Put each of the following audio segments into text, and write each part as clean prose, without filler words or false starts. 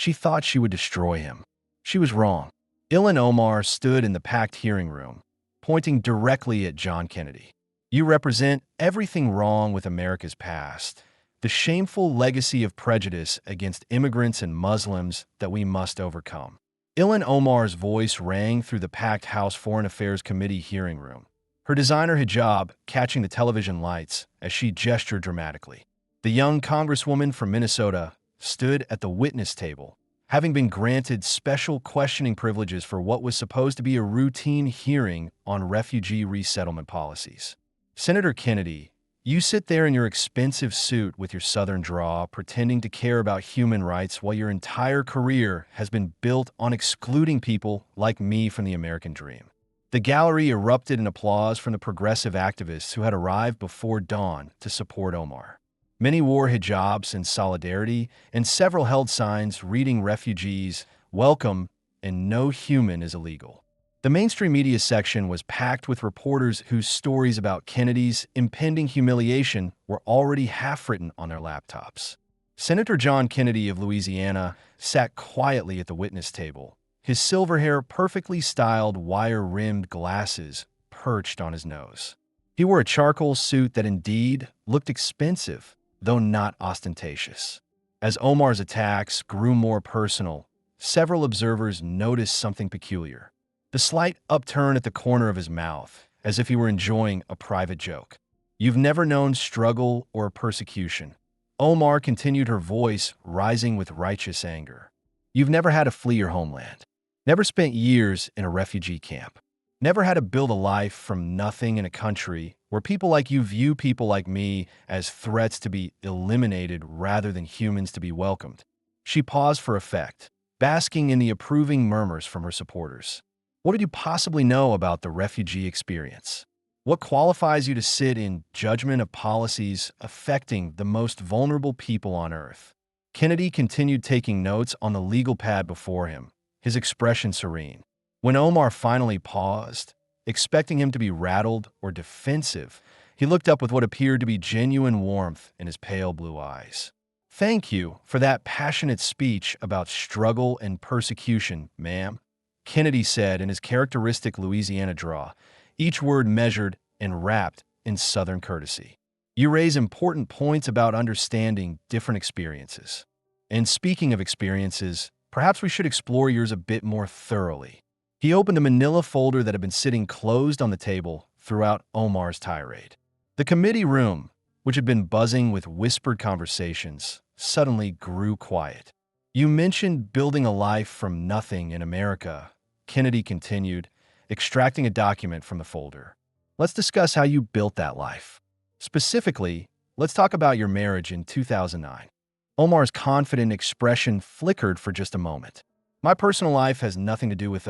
She thought she would destroy him. She was wrong. Ilhan Omar stood in the packed hearing room, pointing directly at John Kennedy. You represent everything wrong with America's past, the shameful legacy of prejudice against immigrants and Muslims that we must overcome. Ilhan Omar's voice rang through the packed House Foreign Affairs Committee hearing room, her designer hijab catching the television lights as she gestured dramatically. The young congresswoman from Minnesota stood at the witness table, having been granted special questioning privileges for what was supposed to be a routine hearing on refugee resettlement policies. Senator Kennedy, you sit there in your expensive suit with your Southern drawl, pretending to care about human rights while your entire career has been built on excluding people like me from the American dream. The gallery erupted in applause from the progressive activists who had arrived before dawn to support Omar. Many wore hijabs in solidarity, and several held signs reading "Refugees, welcome," and "No human is illegal." The mainstream media section was packed with reporters whose stories about Kennedy's impending humiliation were already half-written on their laptops. Senator John Kennedy of Louisiana sat quietly at the witness table, his silver hair perfectly styled wire-rimmed glasses perched on his nose. He wore a charcoal suit that indeed looked expensive, though not ostentatious. As Omar's attacks grew more personal, several observers noticed something peculiar. The slight upturn at the corner of his mouth, as if he were enjoying a private joke. You've never known struggle or persecution. Omar continued, her voice rising with righteous anger. You've never had to flee your homeland. Never spent years in a refugee camp. Never had to build a life from nothing in a country where people like you view people like me as threats to be eliminated rather than humans to be welcomed. She paused for effect, basking in the approving murmurs from her supporters. What did you possibly know about the refugee experience? What qualifies you to sit in judgment of policies affecting the most vulnerable people on earth? Kennedy continued taking notes on the legal pad before him, his expression serene. When Omar finally paused, expecting him to be rattled or defensive, he looked up with what appeared to be genuine warmth in his pale blue eyes. Thank you for that passionate speech about struggle and persecution, ma'am, Kennedy said in his characteristic Louisiana drawl, each word measured and wrapped in Southern courtesy. You raise important points about understanding different experiences. And speaking of experiences, perhaps we should explore yours a bit more thoroughly. He opened a manila folder that had been sitting closed on the table throughout Omar's tirade. The committee room, which had been buzzing with whispered conversations, suddenly grew quiet. You mentioned building a life from nothing in America, Kennedy continued, extracting a document from the folder. Let's discuss how you built that life. Specifically, let's talk about your marriage in 2009. Omar's confident expression flickered for just a moment. My personal life has nothing to do with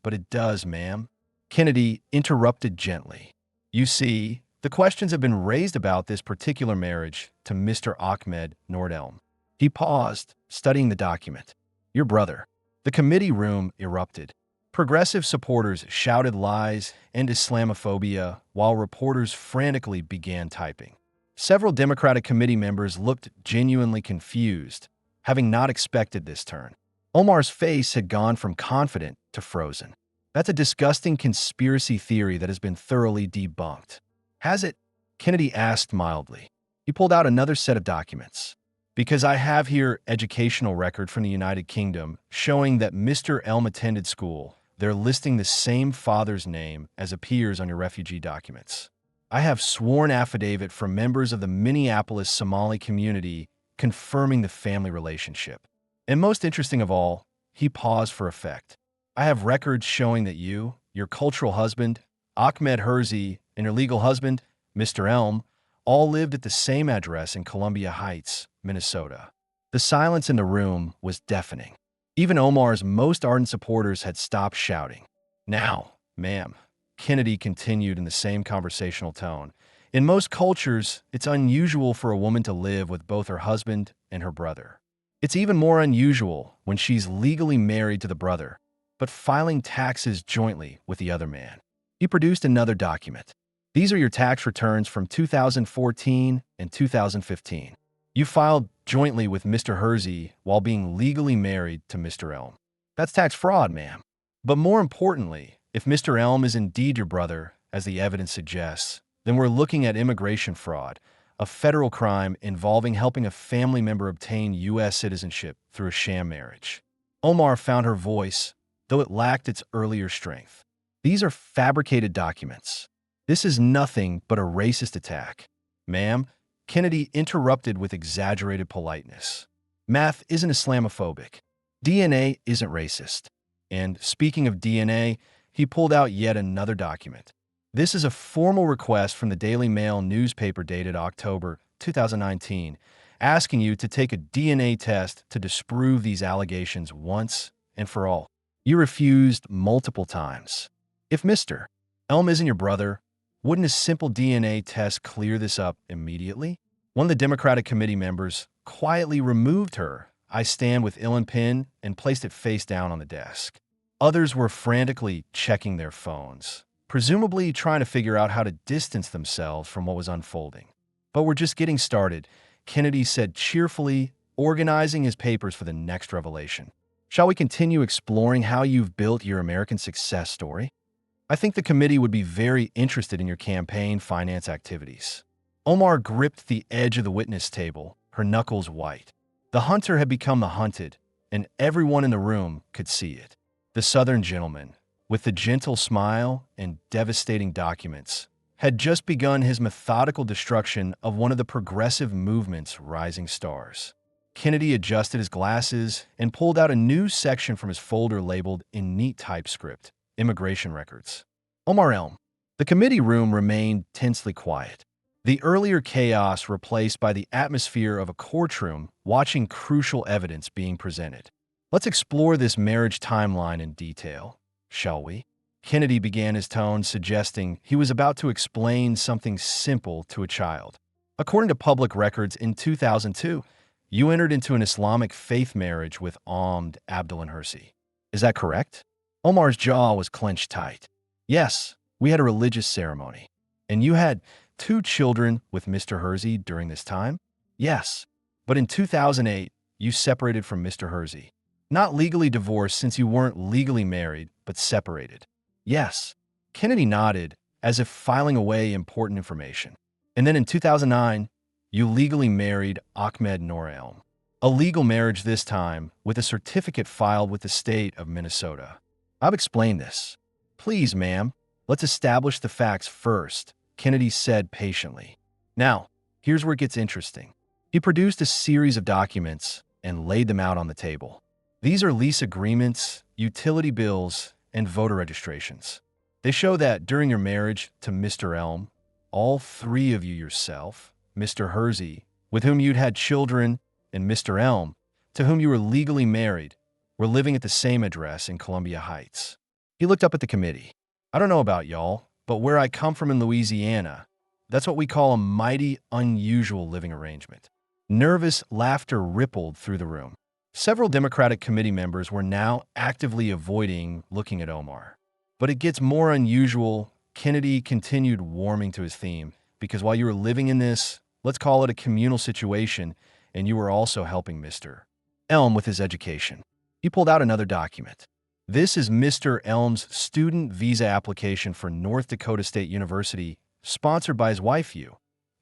but it does, ma'am. Kennedy interrupted gently. You see, the questions have been raised about this particular marriage to Mr. Ahmed Nordelm. He paused, studying the document. Your brother. The committee room erupted. Progressive supporters shouted lies and Islamophobia while reporters frantically began typing. Several Democratic committee members looked genuinely confused, having not expected this turn. Omar's face had gone from confident to frozen. That's a disgusting conspiracy theory that has been thoroughly debunked. Has it? Kennedy asked mildly. He pulled out another set of documents. Because I have here educational record from the United Kingdom showing that Mr. Elm attended school. They're listing the same father's name as appears on your refugee documents. I have sworn affidavit from members of the Minneapolis Somali community confirming the family relationship. And most interesting of all, he paused for effect. I have records showing that you, your cultural husband, Ahmed Herzi, and your legal husband, Mr. Elm, all lived at the same address in Columbia Heights, Minnesota. The silence in the room was deafening. Even Omar's most ardent supporters had stopped shouting. Now, ma'am, Kennedy continued in the same conversational tone. In most cultures, it's unusual for a woman to live with both her husband and her brother. It's even more unusual when she's legally married to the brother, but filing taxes jointly with the other man. He produced another document. These are your tax returns from 2014 and 2015. You filed jointly with Mr. Hersey while being legally married to Mr. Elm. That's tax fraud, ma'am. But more importantly, if Mr. Elm is indeed your brother, as the evidence suggests, then we're looking at immigration fraud, a federal crime involving helping a family member obtain U.S. citizenship through a sham marriage. Omar found her voice, though it lacked its earlier strength. These are fabricated documents. This is nothing but a racist attack. Ma'am, Kennedy interrupted with exaggerated politeness. Math isn't Islamophobic. DNA isn't racist. And speaking of DNA, he pulled out yet another document. This is a formal request from the Daily Mail newspaper dated October 2019, asking you to take a DNA test to disprove these allegations once and for all. You refused multiple times. If Mr. Elm isn't your brother, wouldn't a simple DNA test clear this up immediately? One of the Democratic committee members quietly removed her "I stand with Ilhan" pin and placed it face down on the desk. Others were frantically checking their phones, presumably trying to figure out how to distance themselves from what was unfolding. But we're just getting started, Kennedy said cheerfully, organizing his papers for the next revelation. Shall we continue exploring how you've built your American success story? I think the committee would be very interested in your campaign finance activities. Omar gripped the edge of the witness table, her knuckles white. The hunter had become the hunted, and everyone in the room could see it. The Southern gentleman, with the gentle smile and devastating documents, had just begun his methodical destruction of one of the progressive movement's rising stars. Kennedy adjusted his glasses and pulled out a new section from his folder labeled in neat typescript, Immigration Records. Omar Elm. The committee room remained tensely quiet. The earlier chaos replaced by the atmosphere of a courtroom watching crucial evidence being presented. Let's explore this marriage timeline in detail, shall we? Kennedy began his tone, suggesting he was about to explain something simple to a child. According to public records, in 2002, you entered into an Islamic faith marriage with Ahmed Abdullah Hersey. Is that correct? Omar's jaw was clenched tight. Yes, we had a religious ceremony. And you had 2 children with Mr. Hersey during this time? Yes. But in 2008, you separated from Mr. Hersey. Not legally divorced since you weren't legally married, but separated. Yes. Kennedy nodded, as if filing away important information. And then in 2009, you legally married Ahmed Noor Elm. A legal marriage this time, with a certificate filed with the state of Minnesota. I've explained this. Please, ma'am, let's establish the facts first, Kennedy said patiently. Now, here's where it gets interesting. He produced a series of documents and laid them out on the table. These are lease agreements, utility bills, and voter registrations. They show that during your marriage to Mr. Elm, all 3 of you yourself, Mr. Hersey, with whom you'd had children, and Mr. Elm, to whom you were legally married, were living at the same address in Columbia Heights. He looked up at the committee. I don't know about y'all, but where I come from in Louisiana, that's what we call a mighty unusual living arrangement. Nervous laughter rippled through the room. Several Democratic committee members were now actively avoiding looking at Omar. But it gets more unusual, Kennedy continued, warming to his theme, because while you were living in this, let's call it a communal situation, and you were also helping Mr. Elm with his education. He pulled out another document. This is Mr. Elm's student visa application for North Dakota State University, sponsored by his wife,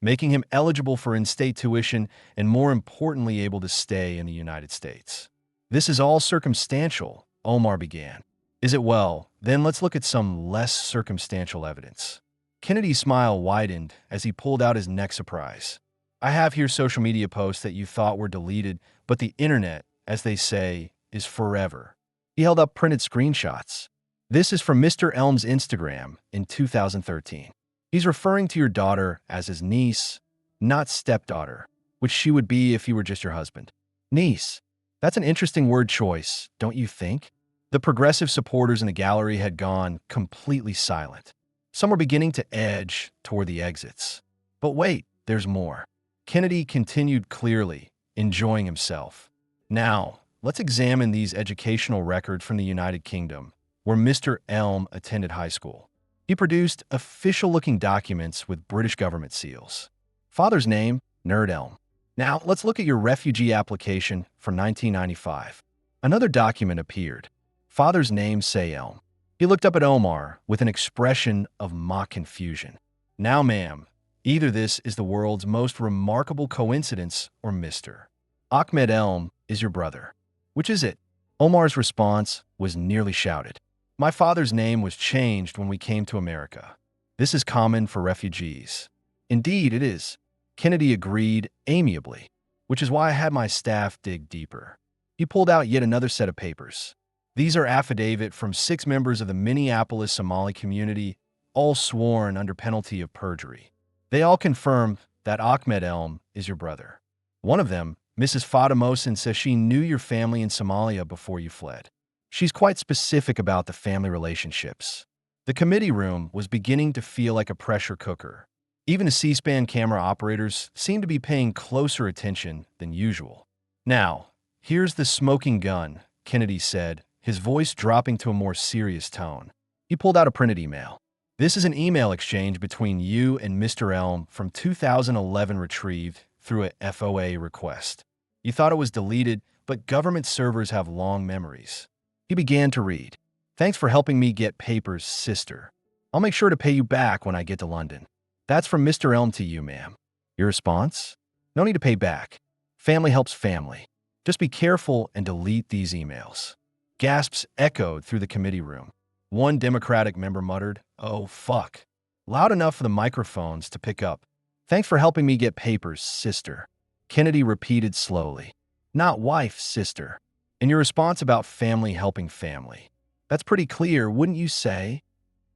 making him eligible for in-state tuition and, more importantly, able to stay in the United States. This is all circumstantial, Omar began. Is it? Well, then let's look at some less circumstantial evidence. Kennedy's smile widened as he pulled out his next surprise. I have here social media posts that you thought were deleted, but the internet, as they say, is forever. He held up printed screenshots. This is from Mr. Elm's Instagram in 2013. He's referring to your daughter as his niece, not stepdaughter, which she would be if you were just your husband. Niece. That's an interesting word choice, don't you think? The progressive supporters in the gallery had gone completely silent. Some were beginning to edge toward the exits. But wait, there's more. Kennedy continued clearly, enjoying himself. Now, let's examine these educational records from the United Kingdom, where Mr. Elm attended high school. He produced official-looking documents with British government seals. Father's name, Nerd Elm. Now, let's look at your refugee application for 1995. Another document appeared. Father's name, Sayelm. He looked up at Omar with an expression of mock confusion. Now, ma'am, either this is the world's most remarkable coincidence or Mr. Ahmed Elm is your brother. Which is it? Omar's response was nearly shouted. My father's name was changed when we came to America. This is common for refugees. Indeed, it is. Kennedy agreed amiably, which is why I had my staff dig deeper. He pulled out yet another set of papers. These are affidavit from 6 members of the Minneapolis Somali community, all sworn under penalty of perjury. They all confirm that Ahmed Elm is your brother. One of them, Mrs. Fatamosin, says she knew your family in Somalia before you fled. She's quite specific about the family relationships. The committee room was beginning to feel like a pressure cooker. Even the C-SPAN camera operators seemed to be paying closer attention than usual. Now, here's the smoking gun, Kennedy said, his voice dropping to a more serious tone. He pulled out a printed email. This is an email exchange between you and Mr. Elm from 2011 retrieved through a FOA request. You thought it was deleted, but government servers have long memories. He began to read. Thanks for helping me get papers, sister. I'll make sure to pay you back when I get to London. That's from Mr. Elm to you, ma'am. Your response? No need to pay back. Family helps family. Just be careful and delete these emails. Gasps echoed through the committee room. One Democratic member muttered, "Oh, fuck." Loud enough for the microphones to pick up. Thanks for helping me get papers, sister. Kennedy repeated slowly. Not wife, sister. And your response about family helping family. That's pretty clear, wouldn't you say?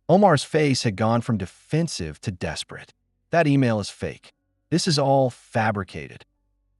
Omar's face had gone from defensive to desperate. That email is fake. This is all fabricated.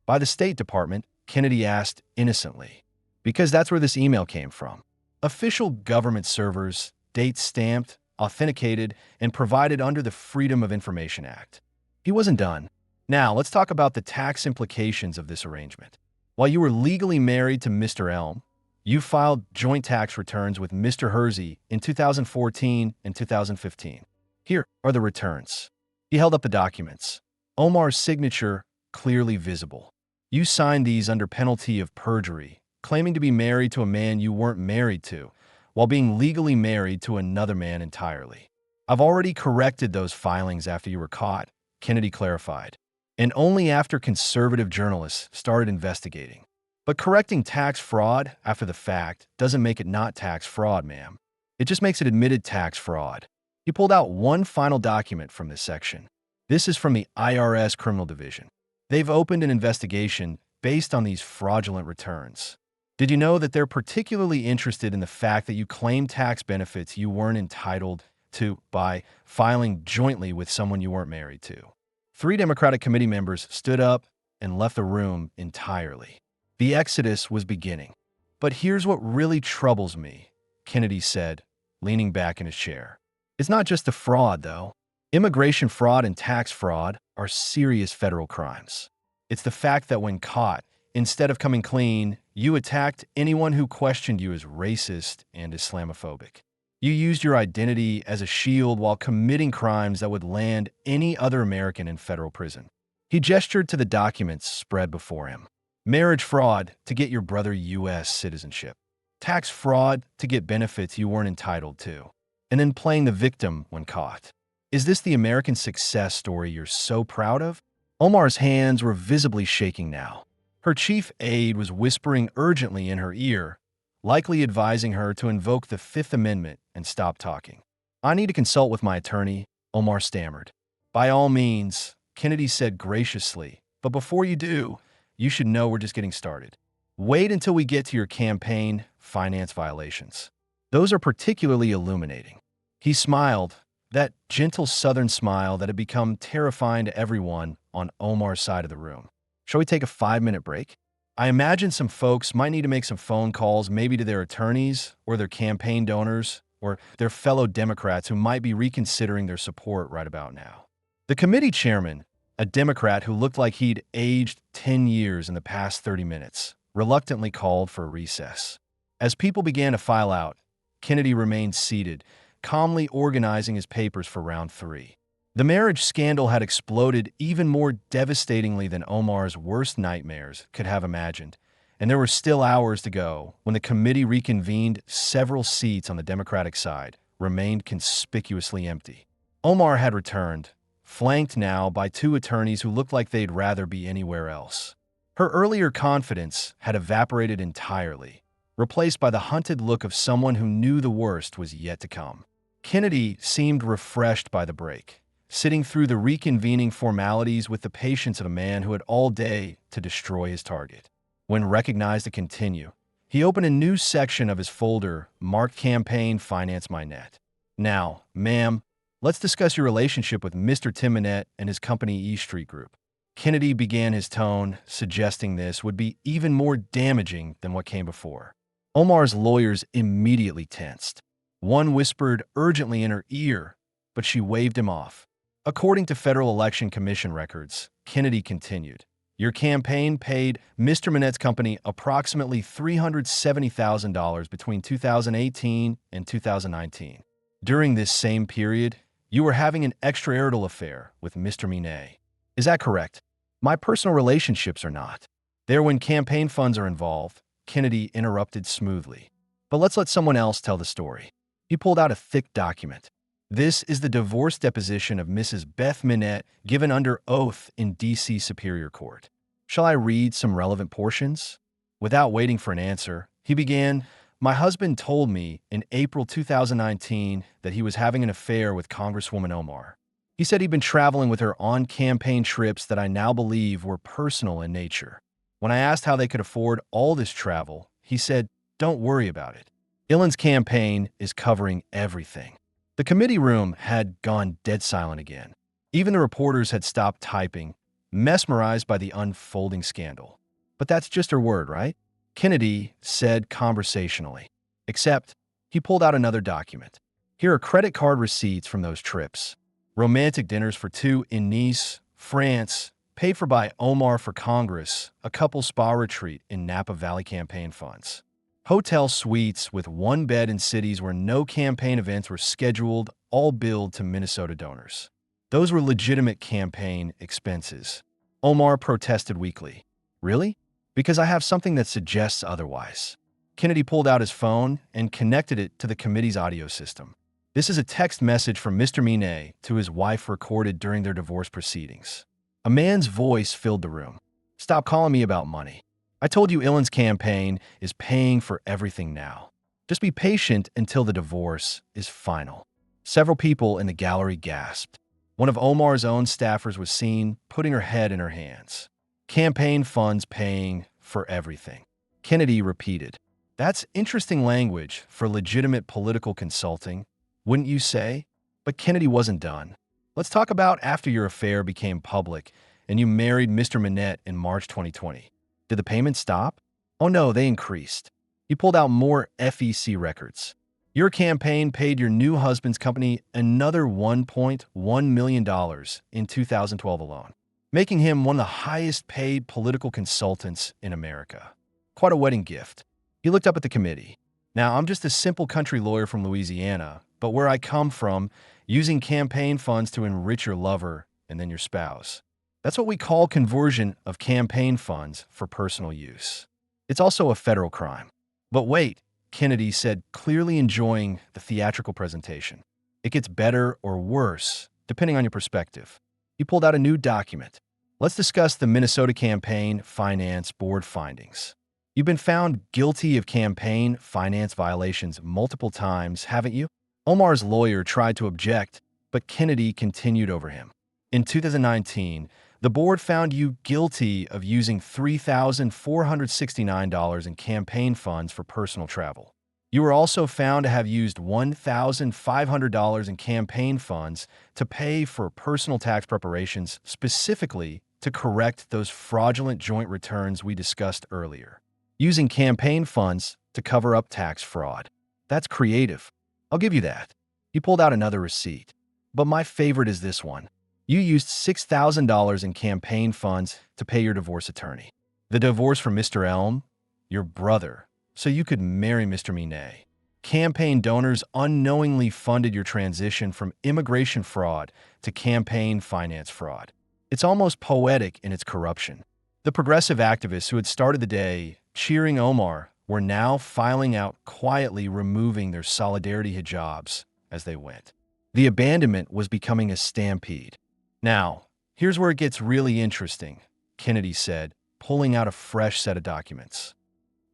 By the State Department, Kennedy asked innocently. Because that's where this email came from. Official government servers, date-stamped, authenticated, and provided under the Freedom of Information Act. He wasn't done. Now, let's talk about the tax implications of this arrangement. While you were legally married to Mr. Elm, you filed joint tax returns with Mr. Hersey in 2014 and 2015. Here are the returns. He held up the documents. Omar's signature clearly visible. You signed these under penalty of perjury, claiming to be married to a man you weren't married to, while being legally married to another man entirely. I've already corrected those filings after you were caught, Kennedy clarified, and only after conservative journalists started investigating. But correcting tax fraud after the fact doesn't make it not tax fraud, ma'am. It just makes it admitted tax fraud. He pulled out one final document from this section. This is from the IRS Criminal Division. They've opened an investigation based on these fraudulent returns. Did you know that they're particularly interested in the fact that you claimed tax benefits you weren't entitled to by filing jointly with someone you weren't married to? 3 Democratic committee members stood up and left the room entirely. The exodus was beginning. But here's what really troubles me, Kennedy said, leaning back in his chair. It's not just the fraud, though. Immigration fraud and tax fraud are serious federal crimes. It's the fact that when caught, instead of coming clean, you attacked anyone who questioned you as racist and Islamophobic. You used your identity as a shield while committing crimes that would land any other American in federal prison. He gestured to the documents spread before him. Marriage fraud to get your brother U.S. citizenship. Tax fraud to get benefits you weren't entitled to. And then playing the victim when caught. Is this the American success story you're so proud of? Omar's hands were visibly shaking now. Her chief aide was whispering urgently in her ear, likely advising her to invoke the Fifth Amendment and stop talking. I need to consult with my attorney, Omar stammered. By all means, Kennedy said graciously, but before you do, you should know we're just getting started. Wait until we get to your campaign finance violations. Those are particularly illuminating. He smiled, that gentle southern smile that had become terrifying to everyone on Omar's side of the room. Shall we take a 5-minute break? I imagine some folks might need to make some phone calls, maybe to their attorneys or their campaign donors or their fellow Democrats who might be reconsidering their support right about now. The committee chairman, a Democrat who looked like he'd aged 10 years in the past 30 minutes, reluctantly called for a recess. As people began to file out, Kennedy remained seated, calmly organizing his papers for round 3. The marriage scandal had exploded even more devastatingly than Omar's worst nightmares could have imagined, and there were still hours to go when the committee reconvened. Several seats on the Democratic side remained conspicuously empty. Omar had returned, flanked now by two attorneys who looked like they'd rather be anywhere else. Her earlier confidence had evaporated entirely, replaced by the hunted look of someone who knew the worst was yet to come. Kennedy seemed refreshed by the break, sitting through the reconvening formalities with the patience of a man who had all day to destroy his target. When recognized to continue, he opened a new section of his folder marked Campaign Finance My Net. Now, ma'am, let's discuss your relationship with Mr. Tim Minette and his company E Street Group. Kennedy began his tone, suggesting this would be even more damaging than what came before. Omar's lawyers immediately tensed. One whispered urgently in her ear, but she waved him off. According to Federal Election Commission records, Kennedy continued, your campaign paid Mr. Minette's company approximately $370,000 between 2018 and 2019. During this same period, you were having an extramarital affair with Mr. Minette. Is that correct? My personal relationships are not. They're when campaign funds are involved, Kennedy interrupted smoothly. But let's let someone else tell the story. He pulled out a thick document. This is the divorce deposition of Mrs. Beth Minette given under oath in D.C. Superior Court. Shall I read some relevant portions? Without waiting for an answer, he began, my husband told me in April 2019 that he was having an affair with Congresswoman Omar. He said he'd been traveling with her on campaign trips that I now believe were personal in nature. When I asked how they could afford all this travel, he said, don't worry about it. Ilhan's campaign is covering everything. The committee room had gone dead silent again. Even the reporters had stopped typing, mesmerized by the unfolding scandal. But that's just her word, right? Kennedy said conversationally. Except, he pulled out another document. Here are credit card receipts from those trips. Romantic dinners for two in Nice, France, paid for by Omar for Congress, a couple spa retreat in Napa Valley campaign funds. Hotel suites with one bed in cities where no campaign events were scheduled, all billed to Minnesota donors. Those were legitimate campaign expenses. Omar protested weakly. Really? Because I have something that suggests otherwise. Kennedy pulled out his phone and connected it to the committee's audio system. This is a text message from Mr. Minette to his wife recorded during their divorce proceedings. A man's voice filled the room. Stop calling me about money. I told you Ilhan's campaign is paying for everything now. Just be patient until the divorce is final. Several people in the gallery gasped. One of Omar's own staffers was seen putting her head in her hands. Campaign funds paying for everything. Kennedy repeated. That's interesting language for legitimate political consulting, wouldn't you say? But Kennedy wasn't done. Let's talk about after your affair became public and you married Mr. Minette in March 2020. Did the payments stop? Oh no, they increased. He pulled out more FEC records. Your campaign paid your new husband's company another $1.1 million in 2012 alone, making him one of the highest paid political consultants in America. Quite a wedding gift. He looked up at the committee. Now, I'm just a simple country lawyer from Louisiana, but where I come from, using campaign funds to enrich your lover and then your spouse. That's what we call conversion of campaign funds for personal use. It's also a federal crime. But wait, Kennedy said, clearly enjoying the theatrical presentation. It gets better or worse, depending on your perspective. He pulled out a new document. Let's discuss the Minnesota Campaign Finance Board findings. You've been found guilty of campaign finance violations multiple times, haven't you? Omar's lawyer tried to object, but Kennedy continued over him. In 2019, the board found you guilty of using $3,469 in campaign funds for personal travel. You were also found to have used $1,500 in campaign funds to pay for personal tax preparations, specifically to correct those fraudulent joint returns we discussed earlier. Using campaign funds to cover up tax fraud. That's creative. I'll give you that. He pulled out another receipt. But my favorite is this one. You used $6,000 in campaign funds to pay your divorce attorney. The divorce from Mr. Elm, your brother, so you could marry Mr. Minette. Campaign donors unknowingly funded your transition from immigration fraud to campaign finance fraud. It's almost poetic in its corruption. The progressive activists who had started the day cheering Omar were now filing out quietly, removing their solidarity hijabs as they went. The abandonment was becoming a stampede. Now, here's where it gets really interesting, Kennedy said, pulling out a fresh set of documents.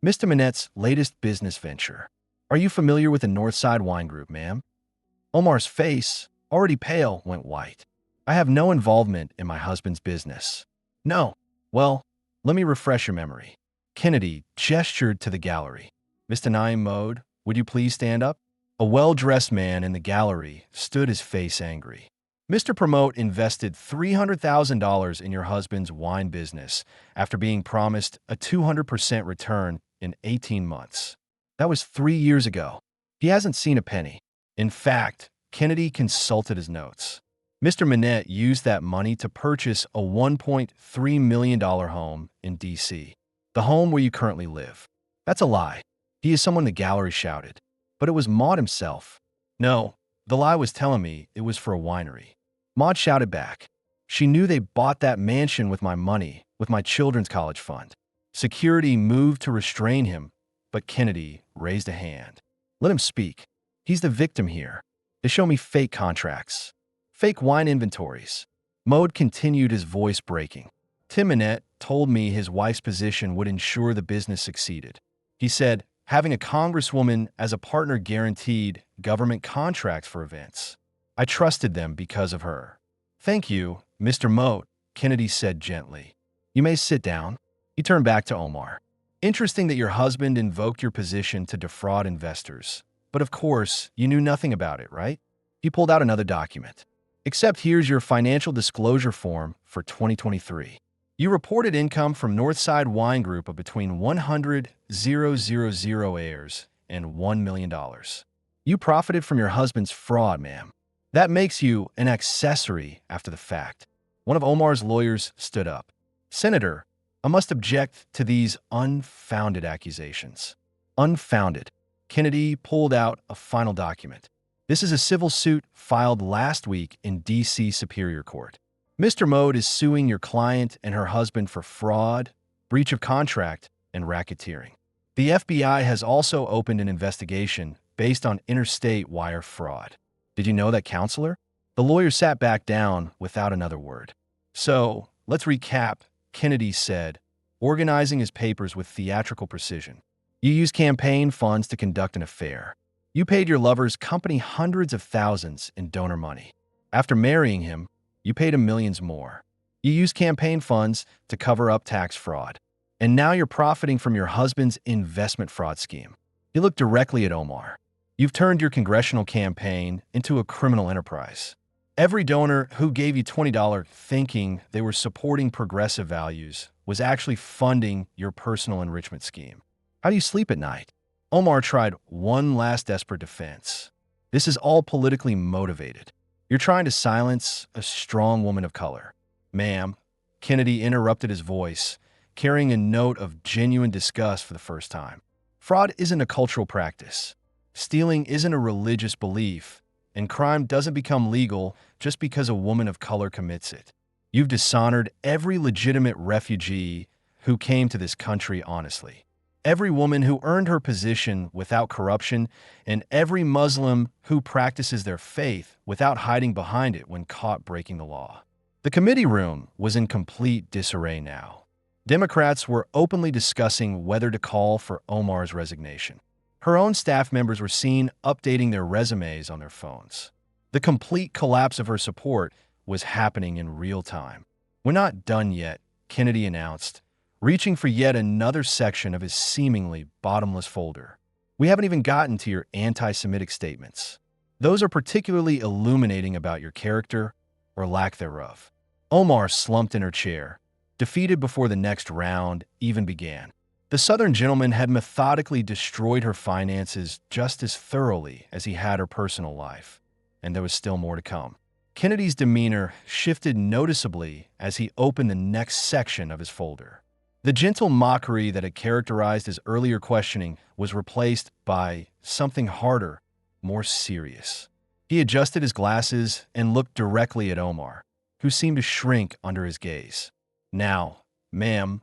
Mr. Minette's latest business venture. Are you familiar with the Northside Wine Group, ma'am? Omar's face, already pale, went white. I have no involvement in my husband's business. No. Well, let me refresh your memory. Kennedy gestured to the gallery. Mr. Naim Mode, would you please stand up? A well-dressed man in the gallery stood, his face angry. Mr. Promote invested $300,000 in your husband's wine business after being promised a 200% return in 18 months. That was 3 years ago. He hasn't seen a penny. In fact, Kennedy consulted his notes. Mr. Minette used that money to purchase a $1.3 million home in D.C., the home where you currently live. That's a lie. He is someone the gallery shouted. But it was Maud himself. No, the lie was telling me it was for a winery. Maud shouted back. She knew they bought that mansion with my money, with my children's college fund. Security moved to restrain him, but Kennedy raised a hand. Let him speak. He's the victim here. They show me fake contracts. Fake wine inventories. Maud continued, his voice breaking. Tim Minette told me his wife's position would ensure the business succeeded. He said, having a congresswoman as a partner guaranteed government contracts for events. I trusted them because of her. Thank you, Mr. Moat, Kennedy said gently. You may sit down. He turned back to Omar. Interesting that your husband invoked your position to defraud investors. But of course, you knew nothing about it, right? He pulled out another document. Except here's your financial disclosure form for 2023. You reported income from Northside Wine Group of between 100,000 heirs and $1 million. You profited from your husband's fraud, ma'am. That makes you an accessory after the fact. One of Omar's lawyers stood up. Senator, I must object to these unfounded accusations. Unfounded. Kennedy pulled out a final document. This is a civil suit filed last week in D.C. Superior Court. Mr. Mode is suing your client and her husband for fraud, breach of contract, and racketeering. The FBI has also opened an investigation based on interstate wire fraud. Did you know that, counselor? The lawyer sat back down without another word. So, let's recap, Kennedy said, organizing his papers with theatrical precision. You used campaign funds to conduct an affair. You paid your lover's company hundreds of thousands in donor money. After marrying him, you paid him millions more. You used campaign funds to cover up tax fraud. And now you're profiting from your husband's investment fraud scheme. He looked directly at Omar. You've turned your congressional campaign into a criminal enterprise. Every donor who gave you $20 thinking they were supporting progressive values was actually funding your personal enrichment scheme. How do you sleep at night? Omar tried one last desperate defense. This is all politically motivated. You're trying to silence a strong woman of color. Ma'am, Kennedy interrupted his voice, carrying a note of genuine disgust for the first time. Fraud isn't a cultural practice. Stealing isn't a religious belief, and crime doesn't become legal just because a woman of color commits it. You've dishonored every legitimate refugee who came to this country honestly. Every woman who earned her position without corruption, and every Muslim who practices their faith without hiding behind it when caught breaking the law. The committee room was in complete disarray now. Democrats were openly discussing whether to call for Omar's resignation. Her own staff members were seen updating their resumes on their phones. The complete collapse of her support was happening in real time. We're not done yet, Kennedy announced, reaching for yet another section of his seemingly bottomless folder. We haven't even gotten to your anti-Semitic statements. Those are particularly illuminating about your character or lack thereof. Omar slumped in her chair, defeated before the next round even began. The Southern gentleman had methodically destroyed her finances just as thoroughly as he had her personal life, and there was still more to come. Kennedy's demeanor shifted noticeably as he opened the next section of his folder. The gentle mockery that had characterized his earlier questioning was replaced by something harder, more serious. He adjusted his glasses and looked directly at Omar, who seemed to shrink under his gaze. Now, ma'am,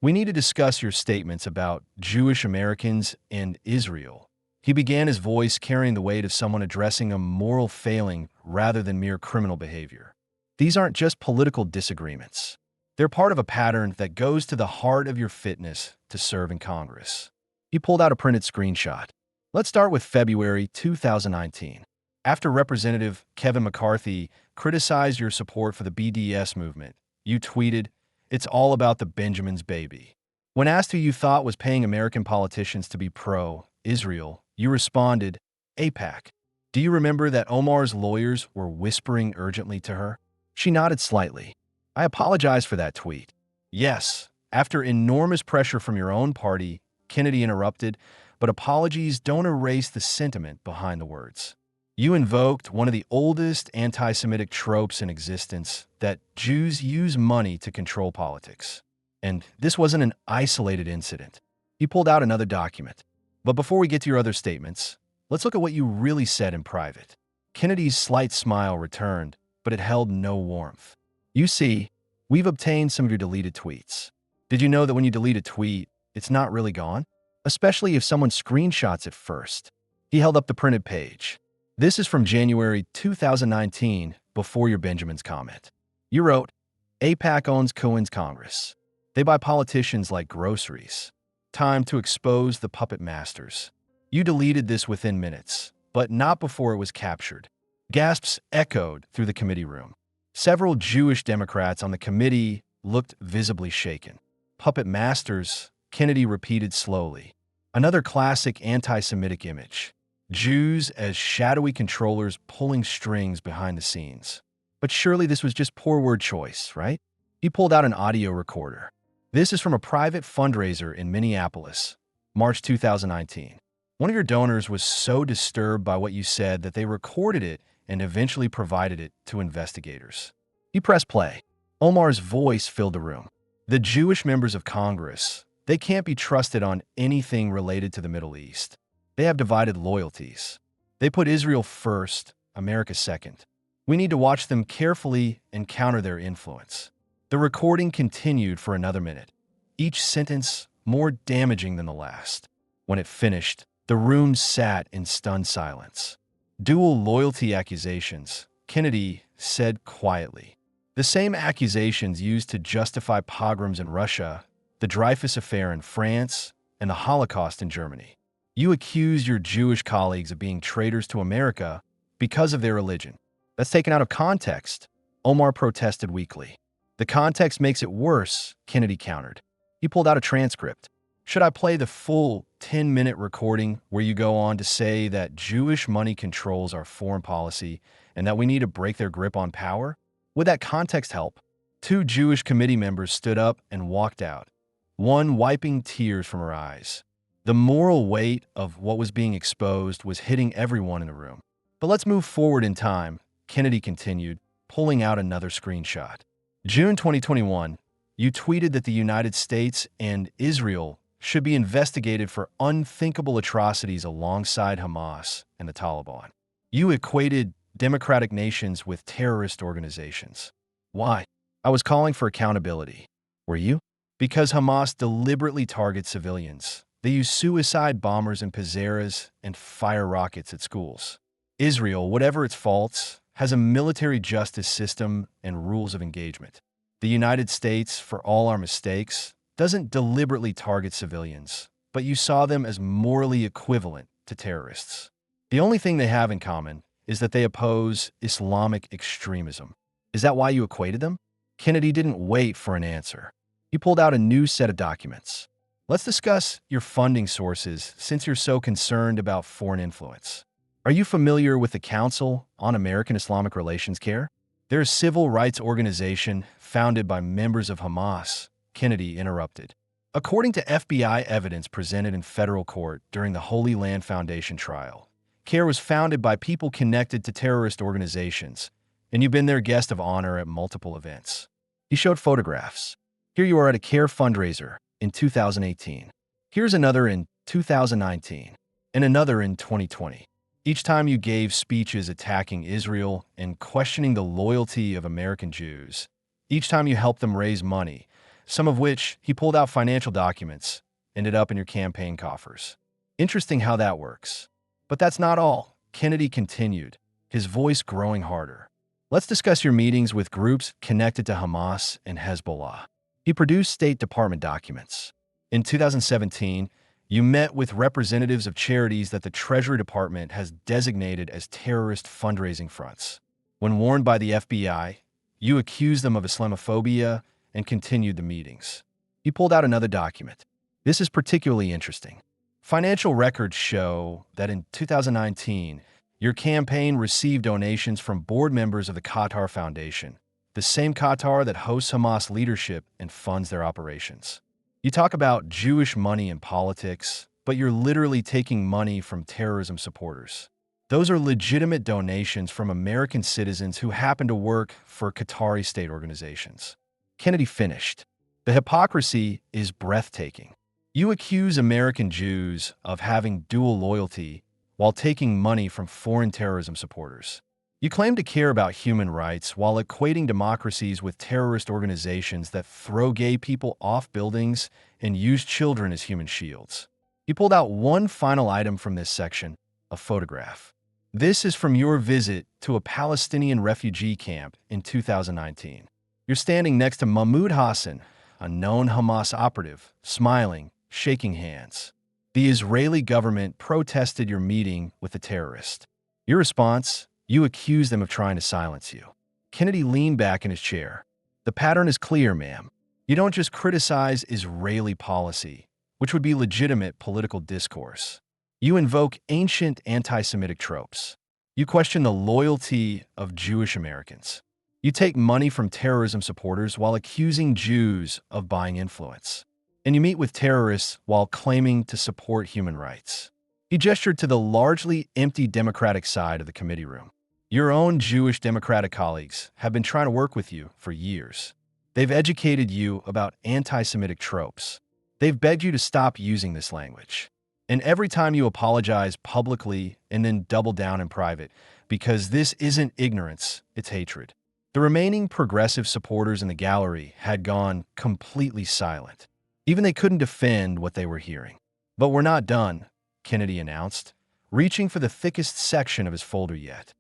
we need to discuss your statements about Jewish Americans and Israel. He began, his voice carrying the weight of someone addressing a moral failing rather than mere criminal behavior. These aren't just political disagreements. They're part of a pattern that goes to the heart of your fitness to serve in Congress. He pulled out a printed screenshot. Let's start with February 2019. After Representative Kevin McCarthy criticized your support for the BDS movement, you tweeted, "It's all about the Benjamin's baby." When asked who you thought was paying American politicians to be pro-Israel, you responded, AIPAC. Do you remember that Omar's lawyers were whispering urgently to her? She nodded slightly. I apologize for that tweet. Yes, after enormous pressure from your own party, Kennedy interrupted, but apologies don't erase the sentiment behind the words. You invoked one of the oldest anti-Semitic tropes in existence, that Jews use money to control politics. And this wasn't an isolated incident. He pulled out another document. But before we get to your other statements, let's look at what you really said in private. Kennedy's slight smile returned, but it held no warmth. You see, we've obtained some of your deleted tweets. Did you know that when you delete a tweet, it's not really gone? Especially if someone screenshots it first. He held up the printed page. This is from January 2019, before your Benjamin's comment. You wrote, AIPAC owns Cohen's Congress. They buy politicians like groceries. Time to expose the puppet masters. You deleted this within minutes, but not before it was captured. Gasps echoed through the committee room. Several Jewish Democrats on the committee looked visibly shaken. Puppet masters, Kennedy repeated slowly. Another classic anti-Semitic image. Jews as shadowy controllers pulling strings behind the scenes. But surely this was just poor word choice, right? He pulled out an audio recorder. This is from a private fundraiser in Minneapolis, March 2019. One of your donors was so disturbed by what you said that they recorded it and eventually provided it to investigators. He pressed play. Omar's voice filled the room. The Jewish members of Congress, they can't be trusted on anything related to the Middle East. They have divided loyalties. They put Israel first, America second. We need to watch them carefully and counter their influence. The recording continued for another minute, each sentence more damaging than the last. When it finished, the room sat in stunned silence. Dual loyalty accusations, Kennedy said quietly. The same accusations used to justify pogroms in Russia, the Dreyfus Affair in France, and the Holocaust in Germany. You accused your Jewish colleagues of being traitors to America because of their religion. That's taken out of context. Omar protested weakly. The context makes it worse, Kennedy countered. He pulled out a transcript. Should I play the full 10-minute recording where you go on to say that Jewish money controls our foreign policy and that we need to break their grip on power? Would that context help? Two Jewish committee members stood up and walked out, one wiping tears from her eyes. The moral weight of what was being exposed was hitting everyone in the room. But let's move forward in time, Kennedy continued, pulling out another screenshot. June 2021, you tweeted that the United States and Israel should be investigated for unthinkable atrocities alongside Hamas and the Taliban. You equated democratic nations with terrorist organizations. Why? I was calling for accountability. Were you? Because Hamas deliberately targets civilians. They use suicide bombers and pizarras and fire rockets at schools. Israel, whatever its faults, has a military justice system and rules of engagement. The United States, for all our mistakes, doesn't deliberately target civilians, but you saw them as morally equivalent to terrorists. The only thing they have in common is that they oppose Islamic extremism. Is that why you equated them? Kennedy didn't wait for an answer. He pulled out a new set of documents. Let's discuss your funding sources since you're so concerned about foreign influence. Are you familiar with the Council on American Islamic Relations Care? They're a civil rights organization founded by members of Hamas, Kennedy interrupted. According to FBI evidence presented in federal court during the Holy Land Foundation trial, CARE was founded by people connected to terrorist organizations, and you've been their guest of honor at multiple events. He showed photographs. Here you are at a CARE fundraiser, in 2018. Here's another in 2019, and another in 2020. Each time you gave speeches attacking Israel and questioning the loyalty of American Jews. Each time you helped them raise money, some of which he pulled out financial documents, ended up in your campaign coffers. Interesting how that works. But that's not all. Kennedy continued, his voice growing harder. Let's discuss your meetings with groups connected to Hamas and Hezbollah. He produced State Department documents. In 2017, you met with representatives of charities that the Treasury Department has designated as terrorist fundraising fronts. When warned by the FBI, you accused them of Islamophobia and continued the meetings. He pulled out another document. This is particularly interesting. Financial records show that in 2019, your campaign received donations from board members of the Qatar Foundation, the same Qatar that hosts Hamas leadership and funds their operations. You talk about Jewish money in politics, but you're literally taking money from terrorism supporters. Those are legitimate donations from American citizens who happen to work for Qatari state organizations. Kennedy finished. The hypocrisy is breathtaking. You accuse American Jews of having dual loyalty while taking money from foreign terrorism supporters. You claim to care about human rights while equating democracies with terrorist organizations that throw gay people off buildings and use children as human shields. You pulled out one final item from this section, a photograph. This is from your visit to a Palestinian refugee camp in 2019. You're standing next to Mahmoud Hassan, a known Hamas operative, smiling, shaking hands. The Israeli government protested your meeting with the terrorist. Your response? You accused them of trying to silence you. Kennedy leaned back in his chair. The pattern is clear, ma'am. You don't just criticize Israeli policy, which would be legitimate political discourse. You invoke ancient anti-Semitic tropes. You question the loyalty of Jewish Americans. You take money from terrorism supporters while accusing Jews of buying influence. And you meet with terrorists while claiming to support human rights. He gestured to the largely empty Democratic side of the committee room. Your own Jewish Democratic colleagues have been trying to work with you for years. They've educated you about anti-Semitic tropes. They've begged you to stop using this language. And every time you apologize publicly and then double down in private, because this isn't ignorance, it's hatred. The remaining progressive supporters in the gallery had gone completely silent. Even they couldn't defend what they were hearing. But we're not done, Kennedy announced, reaching for the thickest section of his folder yet.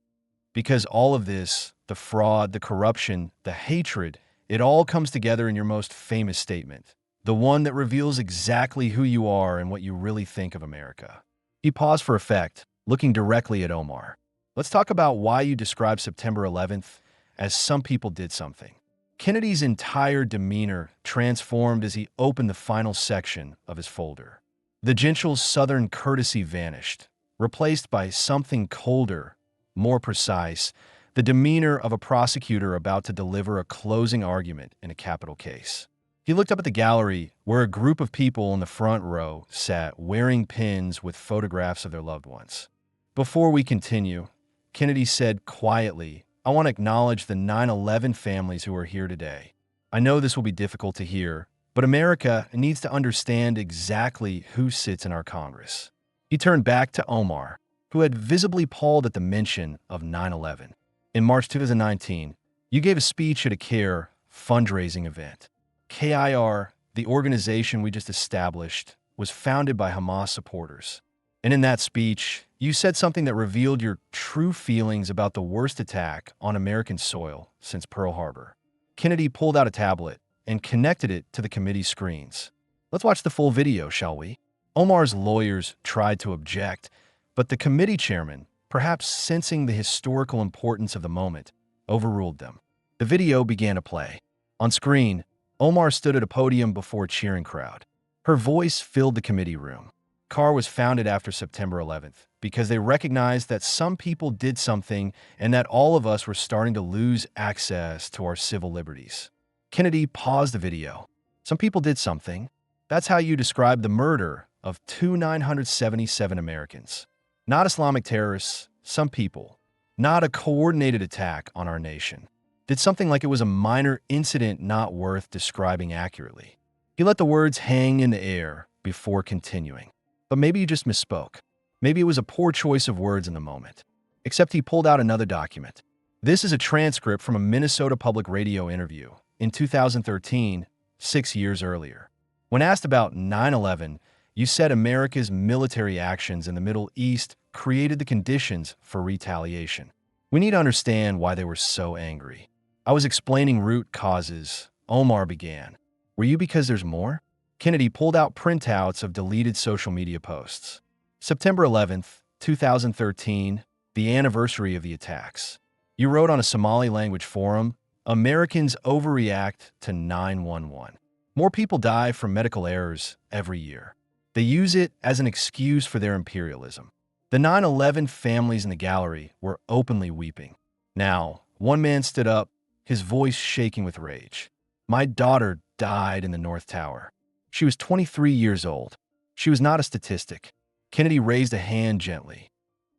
Because all of this, the fraud, the corruption, the hatred, it all comes together in your most famous statement, the one that reveals exactly who you are and what you really think of America. He paused for effect, looking directly at Omar. Let's talk about why you described September 11th as some people did something. Kennedy's entire demeanor transformed as he opened the final section of his folder. The gentle Southern courtesy vanished, replaced by something colder, more precise, the demeanor of a prosecutor about to deliver a closing argument in a capital case. He looked up at the gallery where a group of people in the front row sat wearing pins with photographs of their loved ones. Before we continue, Kennedy said quietly, I want to acknowledge the 9/11 families who are here today. I know this will be difficult to hear, but America needs to understand exactly who sits in our Congress. He turned back to Omar, who had visibly palled at the mention of 9/11. In March 2019, you gave a speech at a CARE fundraising event. KIR, the organization we just established, was founded by Hamas supporters. And in that speech, you said something that revealed your true feelings about the worst attack on American soil since Pearl Harbor. Kennedy pulled out a tablet and connected it to the committee's screens. Let's watch the full video, shall we? Omar's lawyers tried to object, but the committee chairman, perhaps sensing the historical importance of the moment, overruled them. The video began to play. On screen, Omar stood at a podium before a cheering crowd. Her voice filled the committee room. CAR was founded after September 11th because they recognized that some people did something and that all of us were starting to lose access to our civil liberties. Kennedy paused the video. Some people did something. That's how you describe the murder of 977 Americans. Not Islamic terrorists, some people. Not a coordinated attack on our nation. Did something like it was a minor incident not worth describing accurately. He let the words hang in the air before continuing. But maybe you just misspoke. Maybe it was a poor choice of words in the moment. Except he pulled out another document. This is a transcript from a Minnesota Public Radio interview in 2013, 6 years earlier. When asked about 9/11, you said America's military actions in the Middle East created the conditions for retaliation. We need to understand why they were so angry. I was explaining root causes. Omar began. Were you because there's more? Kennedy pulled out printouts of deleted social media posts. September 11th, 2013, the anniversary of the attacks. You wrote on a Somali language forum, Americans overreact to 9/11. More people die from medical errors every year. They use it as an excuse for their imperialism. The 9/11 families in the gallery were openly weeping. Now, one man stood up, his voice shaking with rage. My daughter died in the North Tower. She was 23 years old. She was not a statistic. Kennedy raised a hand gently.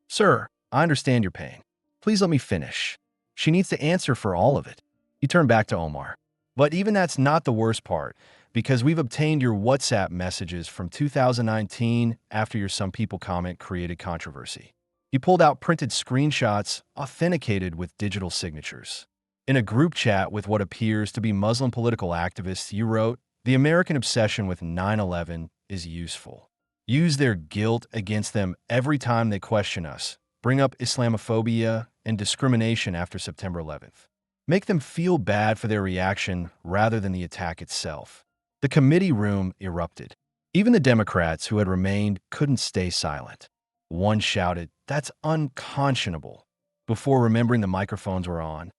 Sir, I understand your pain. Please let me finish. She needs to answer for all of it. He turned back to Omar. But even that's not the worst part, because we've obtained your WhatsApp messages from 2019 after your Some People comment created controversy. He pulled out printed screenshots authenticated with digital signatures. In a group chat with what appears to be Muslim political activists, you wrote, the American obsession with 9/11 is useful. Use their guilt against them every time they question us. Bring up Islamophobia and discrimination after September 11th. Make them feel bad for their reaction rather than the attack itself. The committee room erupted. Even the Democrats who had remained couldn't stay silent. One shouted, that's unconscionable, before remembering the microphones were on.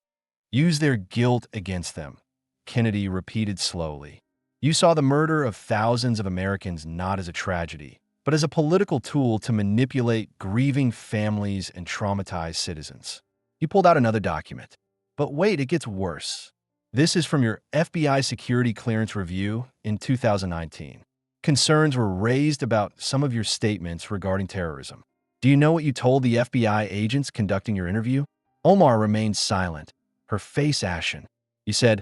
Use their guilt against them, Kennedy repeated slowly. You saw the murder of thousands of Americans not as a tragedy, but as a political tool to manipulate grieving families and traumatized citizens. You pulled out another document. But wait, it gets worse. This is from your FBI security clearance review in 2019. Concerns were raised about some of your statements regarding terrorism. Do you know what you told the FBI agents conducting your interview? Omar remained silent, her face ashen. You said,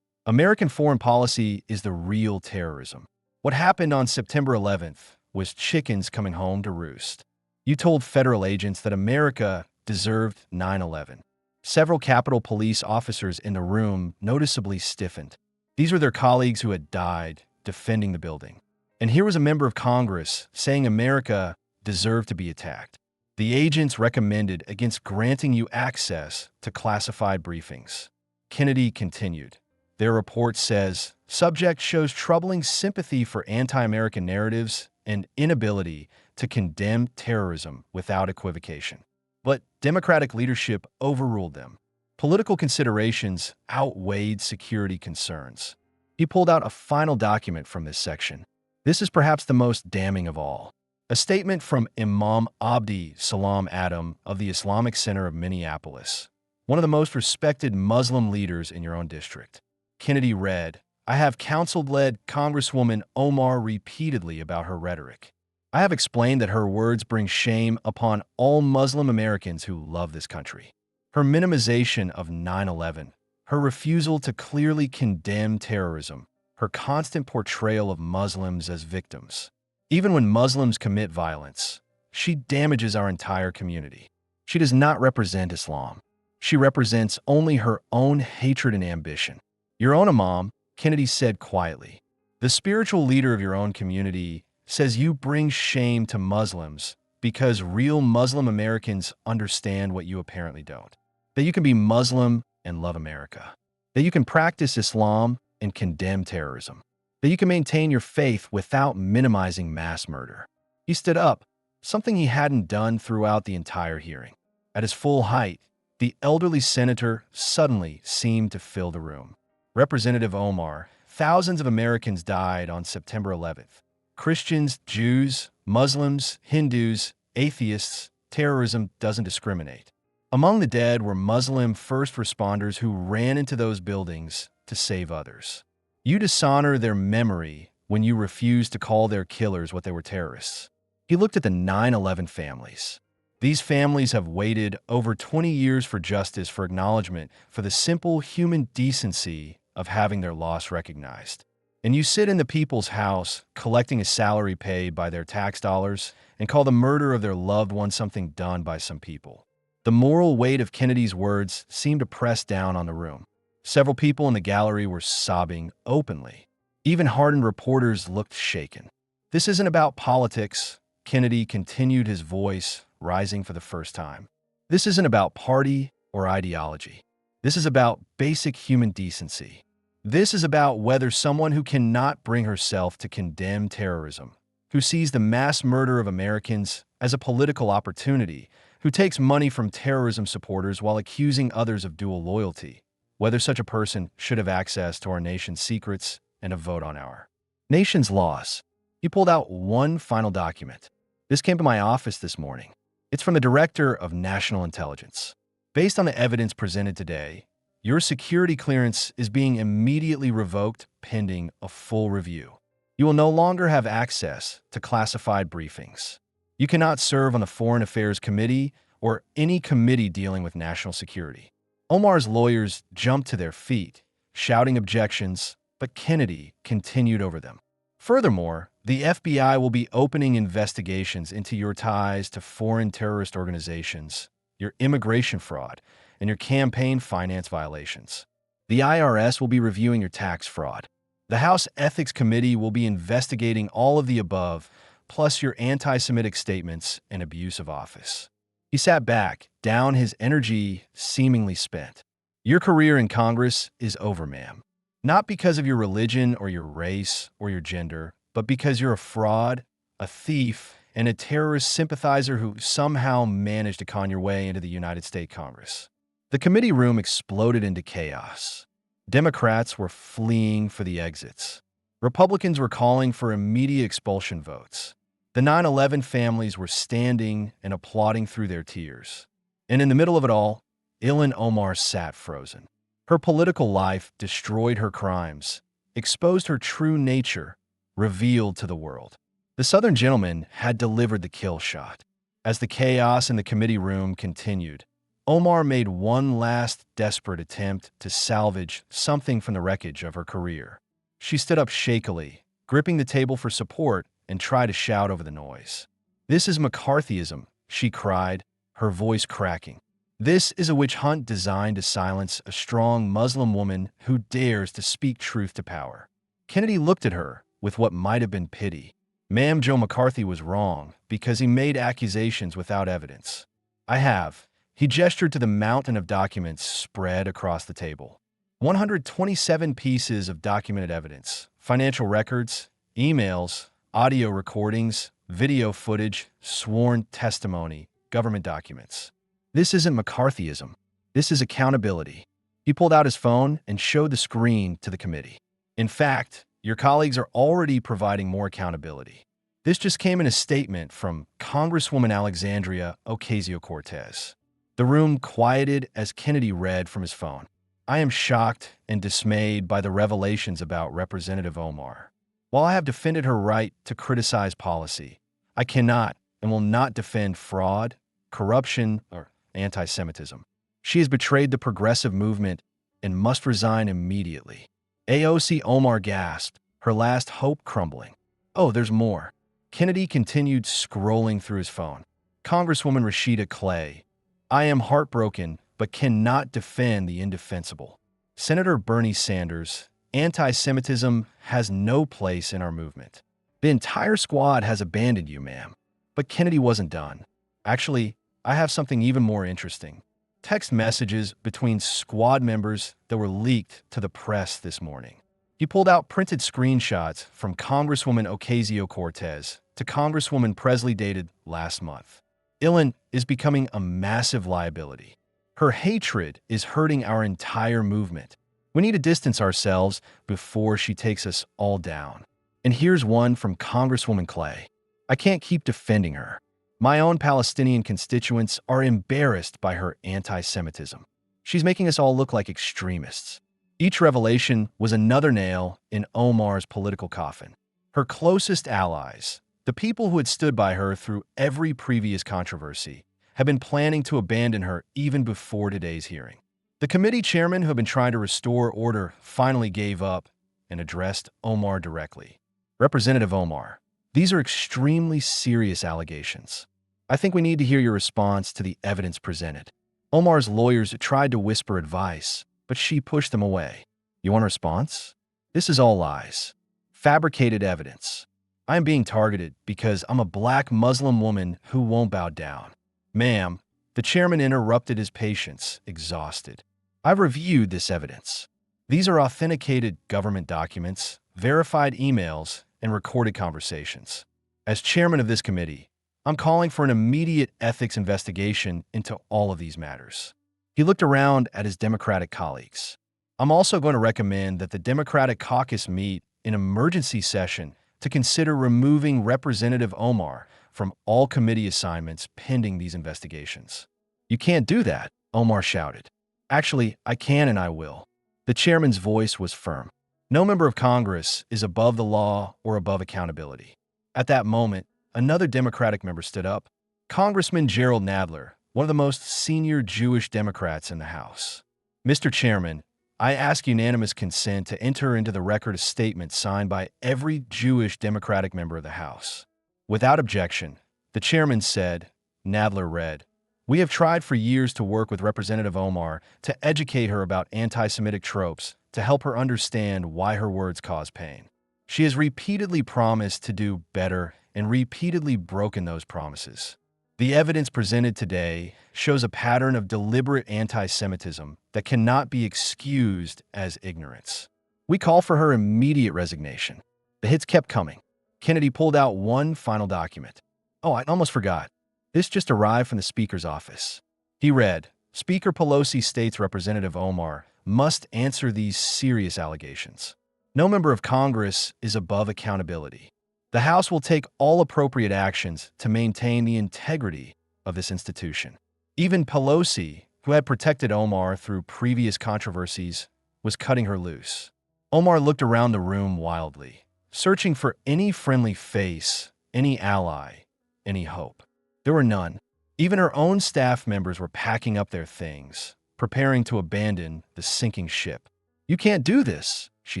American foreign policy is the real terrorism. What happened on September 11th was chickens coming home to roost. You told federal agents that America deserved 9/11. Several Capitol Police officers in the room noticeably stiffened. These were their colleagues who had died defending the building. And here was a member of Congress saying America deserved to be attacked. The agents recommended against granting you access to classified briefings. Kennedy continued. Their report says, subject shows troubling sympathy for anti-American narratives and inability to condemn terrorism without equivocation. But Democratic leadership overruled them. Political considerations outweighed security concerns. He pulled out a final document from this section. This is perhaps the most damning of all. A statement from Imam Abdi Salam Adam of the Islamic Center of Minneapolis, one of the most respected Muslim leaders in your own district. Kennedy read, I have counseled-led Congresswoman Omar repeatedly about her rhetoric. I have explained that her words bring shame upon all Muslim Americans who love this country. Her minimization of 9/11, her refusal to clearly condemn terrorism, her constant portrayal of Muslims as victims. Even when Muslims commit violence, she damages our entire community. She does not represent Islam. She represents only her own hatred and ambition. Your own imam, Kennedy said quietly, the spiritual leader of your own community says you bring shame to Muslims because real Muslim Americans understand what you apparently don't. That you can be Muslim and love America. That you can practice Islam and condemn terrorism. That you can maintain your faith without minimizing mass murder. He stood up, something he hadn't done throughout the entire hearing. At his full height, the elderly senator suddenly seemed to fill the room. Representative Omar, thousands of Americans died on September 11th. Christians, Jews, Muslims, Hindus, atheists, terrorism doesn't discriminate. Among the dead were Muslim first responders who ran into those buildings to save others. You dishonor their memory when you refuse to call their killers what they were, terrorists. He looked at the 9/11 families. These families have waited over 20 years for justice, for acknowledgement, for the simple human decency of having their loss recognized. And you sit in the people's house, collecting a salary paid by their tax dollars, and call the murder of their loved one something done by some people. The moral weight of Kennedy's words seemed to press down on the room. Several people in the gallery were sobbing openly. Even hardened reporters looked shaken. This isn't about politics, Kennedy continued, his voice rising for the first time. This isn't about party or ideology. This is about basic human decency. This is about whether someone who cannot bring herself to condemn terrorism, who sees the mass murder of Americans as a political opportunity, who takes money from terrorism supporters while accusing others of dual loyalty, whether such a person should have access to our nation's secrets and a vote on our nation's laws. He pulled out one final document. This came to my office this morning. It's from the Director of National Intelligence. Based on the evidence presented today, your security clearance is being immediately revoked pending a full review. You will no longer have access to classified briefings. You cannot serve on the Foreign Affairs Committee or any committee dealing with national security. Omar's lawyers jumped to their feet, shouting objections, but Kennedy continued over them. Furthermore, the FBI will be opening investigations into your ties to foreign terrorist organizations, your immigration fraud, and your campaign finance violations. The IRS will be reviewing your tax fraud. The House Ethics Committee will be investigating all of the above, plus your anti-Semitic statements and abuse of office. He sat back, down, his energy seemingly spent. Your career in Congress is over, ma'am. Not because of your religion or your race or your gender, but because you're a fraud, a thief, and a terrorist sympathizer who somehow managed to con your way into the United States Congress. The committee room exploded into chaos. Democrats were fleeing for the exits. Republicans were calling for immediate expulsion votes. The 9/11 families were standing and applauding through their tears. And in the middle of it all, Ilhan Omar sat frozen. Her political life destroyed her crimes, exposed her true nature, revealed to the world. The Southern gentleman had delivered the kill shot. As the chaos in the committee room continued, Omar made one last desperate attempt to salvage something from the wreckage of her career. She stood up shakily, gripping the table for support, and tried to shout over the noise. "This is McCarthyism," she cried, her voice cracking. "This is a witch hunt designed to silence a strong Muslim woman who dares to speak truth to power." Kennedy looked at her with what might have been pity. Ma'am, Joe McCarthy was wrong because he made accusations without evidence. "I have." He gestured to the mountain of documents spread across the table. 127 pieces of documented evidence, financial records, emails, audio recordings, video footage, sworn testimony, government documents. This isn't McCarthyism. This is accountability. He pulled out his phone and showed the screen to the committee. "In fact, your colleagues are already providing more accountability." This just came in a statement from Congresswoman Alexandria Ocasio-Cortez. The room quieted as Kennedy read from his phone. "I am shocked and dismayed by the revelations about Representative Omar. While I have defended her right to criticize policy, I cannot and will not defend fraud, corruption, or anti-Semitism. She has betrayed the progressive movement and must resign immediately." AOC Omar gasped, her last hope crumbling. "Oh, there's more." Kennedy continued scrolling through his phone. Congresswoman Rashida Clay. "I am heartbroken, but cannot defend the indefensible." Senator Bernie Sanders. "Anti-Semitism has no place in our movement." "The entire squad has abandoned you, ma'am." But Kennedy wasn't done. "Actually, I have something even more interesting." Text messages between squad members that were leaked to the press this morning. He pulled out printed screenshots from Congresswoman Ocasio-Cortez to Congresswoman Presley dated last month. Ilhan is becoming a massive liability. Her hatred is hurting our entire movement. We need to distance ourselves before she takes us all down. And here's one from Congresswoman Clay. "I can't keep defending her. My own Palestinian constituents are embarrassed by her anti-Semitism. She's making us all look like extremists." Each revelation was another nail in Omar's political coffin. Her closest allies, the people who had stood by her through every previous controversy, had been planning to abandon her even before today's hearing. The committee chairman who had been trying to restore order finally gave up and addressed Omar directly. Representative Omar, these are extremely serious allegations. I think we need to hear your response to the evidence presented. Omar's lawyers tried to whisper advice, but she pushed them away. You want a response? This is all lies. Fabricated evidence. I am being targeted because I'm a black Muslim woman who won't bow down. Ma'am, the chairman interrupted his patience, exhausted. I've reviewed this evidence. These are authenticated government documents, verified emails, and recorded conversations. As chairman of this committee, I'm calling for an immediate ethics investigation into all of these matters. He looked around at his Democratic colleagues. I'm also going to recommend that the Democratic caucus meet in emergency session to consider removing Representative Omar from all committee assignments pending these investigations. You can't do that, Omar shouted. Actually, I can and I will. The chairman's voice was firm. No member of Congress is above the law or above accountability. At that moment, another Democratic member stood up. Congressman Gerald Nadler, one of the most senior Jewish Democrats in the House. Mr. Chairman, I ask unanimous consent to enter into the record a statement signed by every Jewish Democratic member of the House. Without objection, the chairman said, Nadler read, "We have tried for years to work with Representative Omar to educate her about anti-Semitic tropes, to help her understand why her words cause pain. She has repeatedly promised to do better and repeatedly broken those promises. The evidence presented today shows a pattern of deliberate anti-Semitism that cannot be excused as ignorance. We call for her immediate resignation." The hits kept coming. Kennedy pulled out one final document. Oh, I almost forgot. This just arrived from the Speaker's office. He read, Speaker Pelosi states Representative Omar must answer these serious allegations. No member of Congress is above accountability. The House will take all appropriate actions to maintain the integrity of this institution. Even Pelosi, who had protected Omar through previous controversies, was cutting her loose. Omar looked around the room wildly, searching for any friendly face, any ally, any hope. There were none. Even her own staff members were packing up their things, preparing to abandon the sinking ship. "You can't do this," she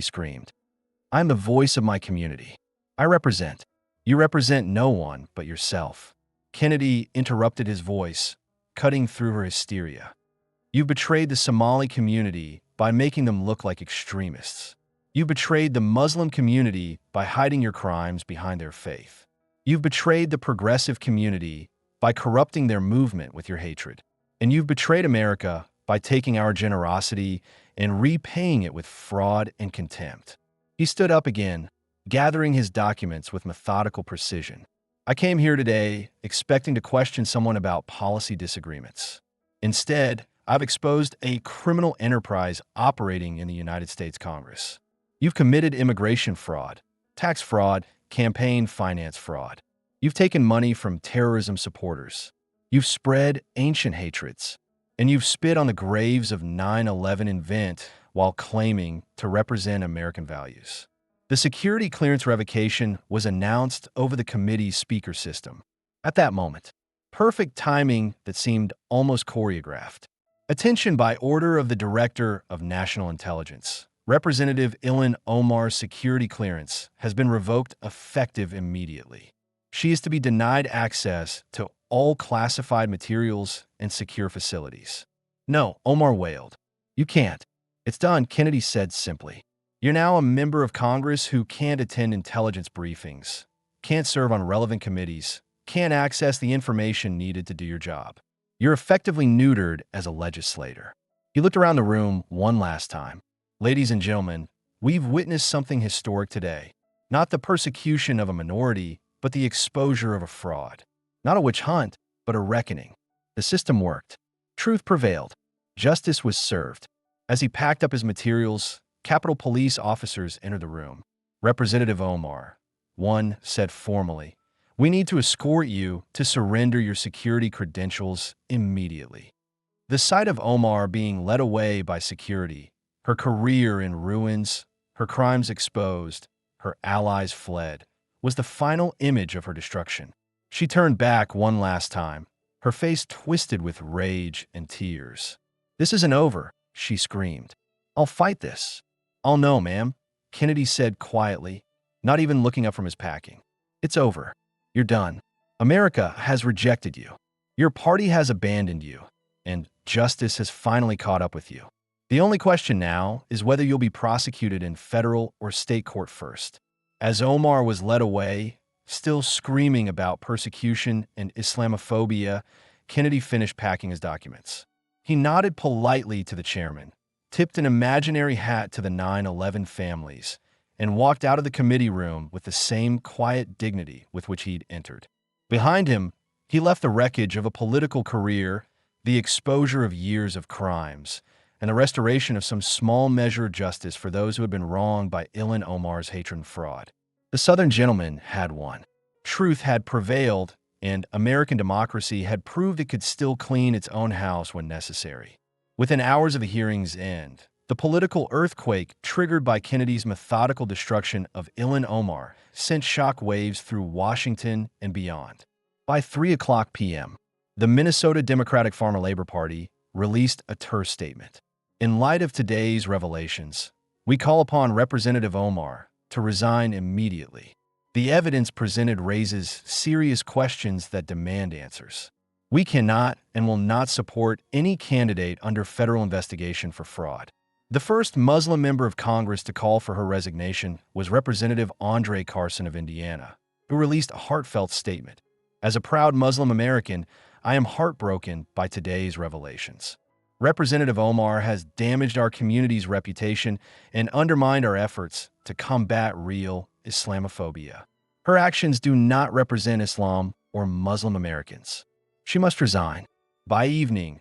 screamed. "I'm the voice of my community. I represent. You represent no one but yourself." Kennedy interrupted his voice, cutting through her hysteria. "You've betrayed the Somali community by making them look like extremists. You've betrayed the Muslim community by hiding your crimes behind their faith. You've betrayed the progressive community by corrupting their movement with your hatred. And you've betrayed America by taking our generosity and repaying it with fraud and contempt." He stood up again, gathering his documents with methodical precision. "I came here today expecting to question someone about policy disagreements. Instead, I've exposed a criminal enterprise operating in the United States Congress. You've committed immigration fraud, tax fraud, campaign finance fraud. You've taken money from terrorism supporters. You've spread ancient hatreds. And you've spit on the graves of 9/11 invent while claiming to represent American values." The security clearance revocation was announced over the committee's speaker system. At that moment, perfect timing that seemed almost choreographed. "Attention by order of the Director of National Intelligence. Representative Ilhan Omar's security clearance has been revoked effective immediately. She is to be denied access to all classified materials and secure facilities." "No," Omar wailed. "You can't." "It's done," Kennedy said simply. "You're now a member of Congress who can't attend intelligence briefings, can't serve on relevant committees, can't access the information needed to do your job. You're effectively neutered as a legislator." He looked around the room one last time. "Ladies and gentlemen, we've witnessed something historic today. Not the persecution of a minority, but the exposure of a fraud. Not a witch hunt, but a reckoning. The system worked. Truth prevailed. Justice was served." As he packed up his materials, Capitol Police officers entered the room. "Representative Omar," one said formally, "we need to escort you to surrender your security credentials immediately." The sight of Omar being led away by security, her career in ruins, her crimes exposed, her allies fled, was the final image of her destruction. She turned back one last time, her face twisted with rage and tears. "This isn't over," she screamed. "I'll fight this." "Oh no, ma'am. Kennedy said quietly, not even looking up from his packing. "It's over. You're done. America has rejected you. Your party has abandoned you, and justice has finally caught up with you. The only question now is whether you'll be prosecuted in federal or state court first." As Omar was led away, still screaming about persecution and Islamophobia, Kennedy finished packing his documents. He nodded politely to the chairman, tipped an imaginary hat to the 9/11 families, and walked out of the committee room with the same quiet dignity with which he'd entered. Behind him, he left the wreckage of a political career, the exposure of years of crimes, and the restoration of some small measure of justice for those who had been wronged by Ilhan Omar's hatred and fraud. The Southern gentleman had won. Truth had prevailed, and American democracy had proved it could still clean its own house when necessary. Within hours of the hearing's end, the political earthquake triggered by Kennedy's methodical destruction of Ilhan Omar sent shock waves through Washington and beyond. By 3 p.m., the Minnesota Democratic Farmer Labor Party released a terse statement. "In light of today's revelations, we call upon Representative Omar to resign immediately. The evidence presented raises serious questions that demand answers. We cannot and will not support any candidate under federal investigation for fraud." The first Muslim member of Congress to call for her resignation was Representative Andre Carson of Indiana, who released a heartfelt statement. "As a proud Muslim American, I am heartbroken by today's revelations. Representative Omar has damaged our community's reputation and undermined our efforts to combat real Islamophobia. Her actions do not represent Islam or Muslim Americans. She must resign." By evening,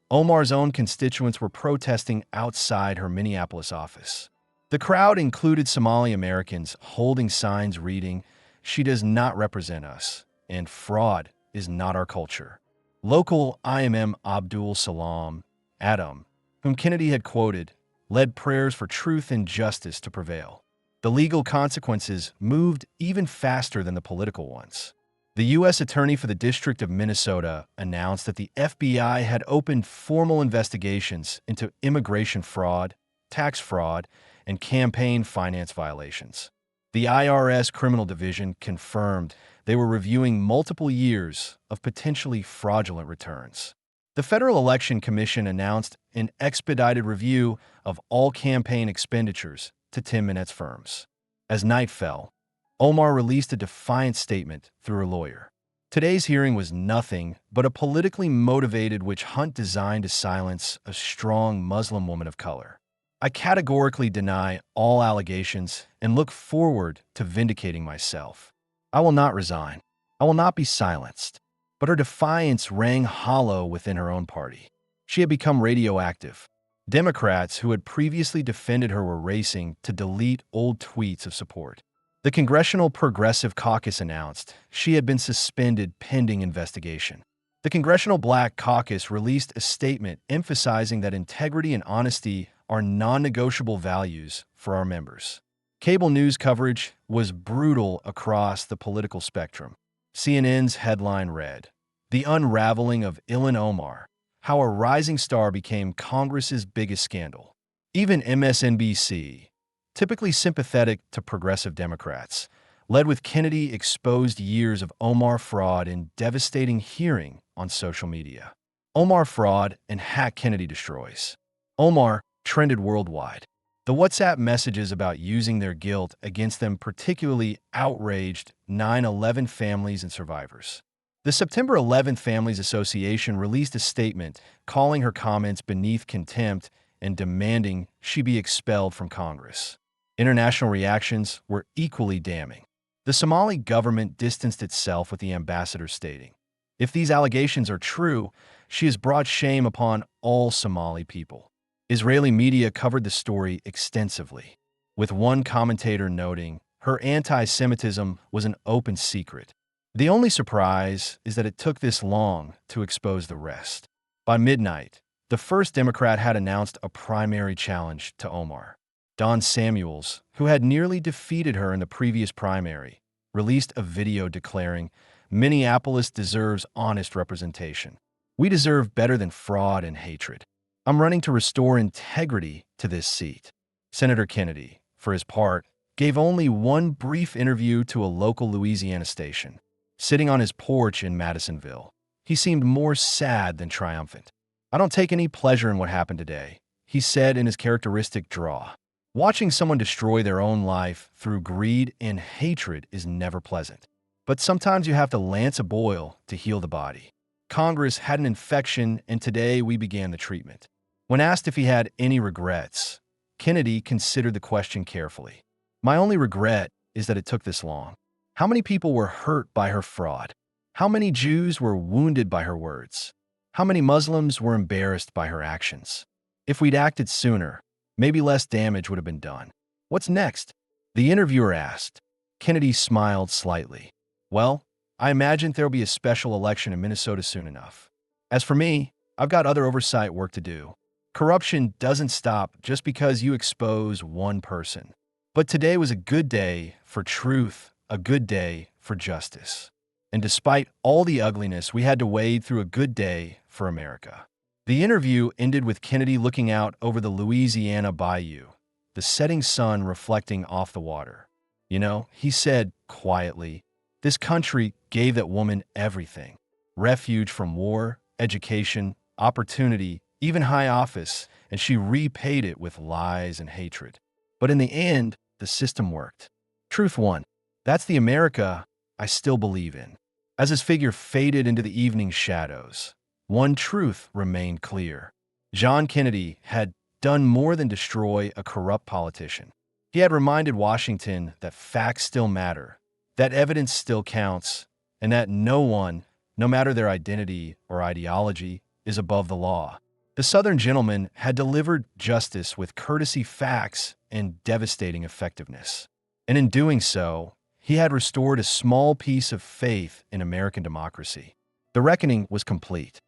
Omar's own constituents were protesting outside her Minneapolis office. The crowd included Somali Americans holding signs reading, "She does not represent us," and "Fraud is not our culture." Local IMM Abdul Salam Adam, whom Kennedy had quoted, led prayers for truth and justice to prevail. The legal consequences moved even faster than the political ones. The U.S. Attorney for the District of Minnesota announced that the FBI had opened formal investigations into immigration fraud, tax fraud, and campaign finance violations. The IRS Criminal Division confirmed they were reviewing multiple years of potentially fraudulent returns. The Federal Election Commission announced an expedited review of all campaign expenditures to Tim Minnett's firms. As night fell, Omar released a defiant statement through her lawyer. Today's hearing was nothing but a politically motivated witch hunt designed to silence a strong Muslim woman of color. "I categorically deny all allegations and look forward to vindicating myself. I will not resign. I will not be silenced." But her defiance rang hollow within her own party. She had become radioactive. Democrats who had previously defended her were racing to delete old tweets of support. The Congressional Progressive Caucus announced she had been suspended pending investigation. The Congressional Black Caucus released a statement emphasizing that integrity and honesty are non-negotiable values for our members. Cable news coverage was brutal across the political spectrum. CNN's headline read, "The Unraveling of Ilhan Omar, How a Rising Star Became Congress's Biggest Scandal." Even MSNBC, typically sympathetic to progressive Democrats, led with Kennedy exposed years of Omar fraud in devastating hearing on social media. "Omar fraud and hack Kennedy destroys." Omar trended worldwide. The WhatsApp messages about using their guilt against them particularly outraged 9/11 families and survivors. The September 11th Families Association released a statement calling her comments beneath contempt and demanding she be expelled from Congress. International reactions were equally damning. The Somali government distanced itself with the ambassador stating, "If these allegations are true, she has brought shame upon all Somali people." Israeli media covered the story extensively, with one commentator noting her anti-Semitism was an open secret. The only surprise is that it took this long to expose the rest. By midnight, the first Democrat had announced a primary challenge to Omar. Don Samuels, who had nearly defeated her in the previous primary, released a video declaring, "Minneapolis deserves honest representation. We deserve better than fraud and hatred. I'm running to restore integrity to this seat." Senator Kennedy, for his part, gave only one brief interview to a local Louisiana station. Sitting on his porch in Madisonville, he seemed more sad than triumphant. "I don't take any pleasure in what happened today," he said in his characteristic drawl. Watching someone destroy their own life through greed and hatred is never pleasant. But sometimes you have to lance a boil to heal the body. Congress had an infection, and today we began the treatment. When asked if he had any regrets, Kennedy considered the question carefully. "My only regret is that it took this long. How many people were hurt by her fraud? How many Jews were wounded by her words? How many Muslims were embarrassed by her actions? If we'd acted sooner, maybe less damage would have been done." "What's next?" the interviewer asked. Kennedy smiled slightly. "Well, I imagine there'll be a special election in Minnesota soon enough. As for me, I've got other oversight work to do. Corruption doesn't stop just because you expose one person. But today was a good day for truth, a good day for justice. And despite all the ugliness, we had to wade through a good day for America." The interview ended with Kennedy looking out over the Louisiana bayou, the setting sun reflecting off the water. "You know," he said quietly, "this country gave that woman everything. Refuge from war, education, opportunity, even high office, and she repaid it with lies and hatred. But in the end, the system worked. Truth won. That's the America I still believe in." As his figure faded into the evening shadows, one truth remained clear. John Kennedy had done more than destroy a corrupt politician. He had reminded Washington that facts still matter, that evidence still counts, and that no one, no matter their identity or ideology, is above the law. The Southern gentleman had delivered justice with courtesy, facts, and devastating effectiveness. And in doing so, he had restored a small piece of faith in American democracy. The reckoning was complete.